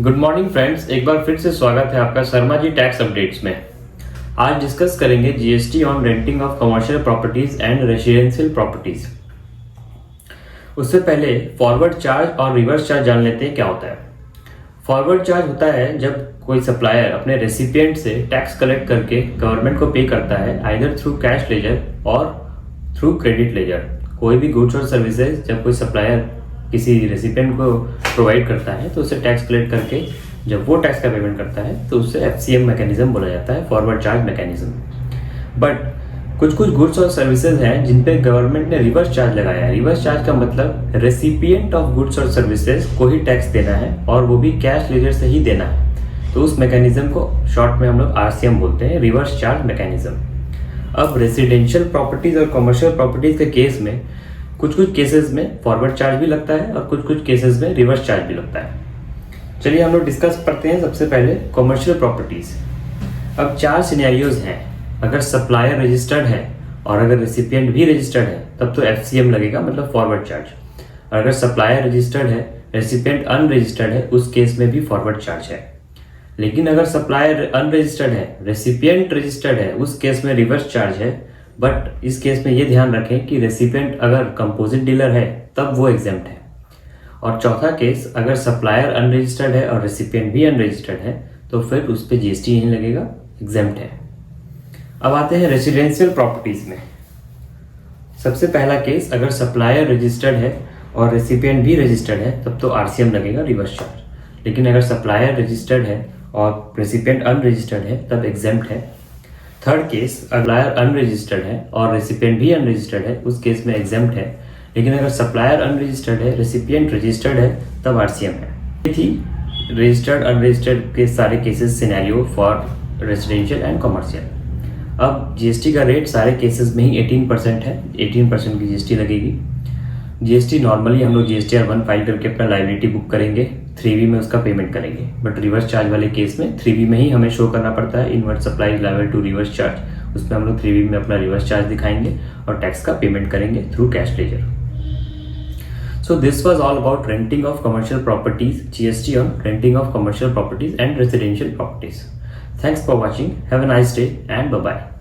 Good morning friends, एक बार फिर से स्वागत है आपका शर्मा जी टैक्स अपडेट्स में। आज डिस्कस करेंगे GST on renting of commercial properties and residential properties. उससे पहले फॉरवर्ड चार्ज और रिवर्स चार्ज जान लेते हैं क्या होता है। फॉरवर्ड चार्ज होता है जब कोई सप्लायर अपने रेसिपिएंट से टैक्स कलेक्ट करके गवर्नमेंट को पे करता है, आइदर थ्रू कैश लेजर और थ्रू क्रेडिट लेजर। कोई भी गुड्स और सर्विसेज जब कोई सप्लायर किसी रेसिपिएंट को प्रोवाइड करता है तो उसे टैक्स कलेक्ट करके जब वो टैक्स का पेमेंट करता है तो उसे एफसीएम मैकेनिज्म बोला जाता है, फॉरवर्ड चार्ज मैकेनिज्म। बट कुछ गुड्स और सर्विसेज हैं जिन पे गवर्नमेंट ने रिवर्स चार्ज लगाया है। रिवर्स चार्ज का मतलब रेसिपिएंट ऑफ गुड्स और सर्विसेज को ही टैक्स देना है और वो भी कैश लेजर से ही देना है। तो उस मैकेनिज्म को शॉर्ट में हम लोग आरसीएम बोलते हैं, रिवर्स चार्ज मैकेनिज्म। अब रेसिडेंशियल प्रॉपर्टीज और कमर्शियल प्रॉपर्टीज के केस में कुछ केसेस में फॉरवर्ड चार्ज भी लगता है और कुछ केसेस में रिवर्स चार्ज भी लगता है। चलिए हम लोग डिस्कस करते हैं सबसे पहले कमर्शियल प्रॉपर्टीज। अब 4 सिनेरियोज हैं। अगर सप्लायर रजिस्टर्ड है और अगर रेसिपिएंट भी रजिस्टर्ड है तब तो एफसीएम लगेगा, मतलब फॉरवर्ड चार्ज। अगर सप्लायर रजिस्टर्ड है, रेसिपिएंट अनरजिस्टर्ड है, उस केस में भी फॉरवर्ड चार्ज है। लेकिन अगर सप्लायर अनरजिस्टर्ड है, रेसिपिएंट रजिस्टर्ड है, उस केस में रिवर्स चार्ज है। बट इस केस में ये ध्यान रखें कि रेसिपिएंट अगर कंपोजिट डीलर है तब वो एग्जेम्प्ट है। और चौथा केस, अगर सप्लायर अनरजिस्टर्ड है और रेसिपिएंट भी अनरजिस्टर्ड है तो फिर उस पर जीएसटी नहीं लगेगा, एग्जेम्प्ट है। अब आते हैं रेसिडेंशियल प्रॉपर्टीज में। सबसे पहला केस, अगर सप्लायर रजिस्टर्ड है और रेसिपिएंट भी रजिस्टर्ड है तब तो आरसीएम लगेगा, रिवर्स चार्ज। लेकिन अगर सप्लायर रजिस्टर्ड है और रेसिपिएंट अनरजिस्टर्ड है तब एग्जेम्प्ट है। थर्ड केस, सप्लायर अनरजिस्टर्ड है और रेसिपिएंट भी अनरजिस्टर्ड है, उस केस में एग्जेम्प्ट है। लेकिन अगर सप्लायर अनरजिस्टर्ड है, रेसिपिएंट रजिस्टर्ड है तब आरसीएम है। ये थी रजिस्टर्ड अनरजिस्टर्ड के सारे cases scenario for residential and commercial. अब जीएसटी का रेट सारे केसेस में ही 18% है, 18% की जीएसटी लगेगी। जीएसटी नॉर्मली हम लोग जीएसटीआर 1 फाइल करके अपना लायबिलिटी बुक करेंगे, 3B में उसका पेमेंट करेंगे। बट रिवर्स चार्ज वाले केस में 3B में ही हमें शो करना पड़ता है, inward supply liable to reverse charge. उसमें हम लोग 3B में अपना रिवर्स चार्ज दिखाएंगे और टैक्स का पेमेंट करेंगे through cash ledger. So this was all about renting of commercial properties, GST on renting of commercial properties and residential properties. Thanks for watching. Have a nice day and bye-bye.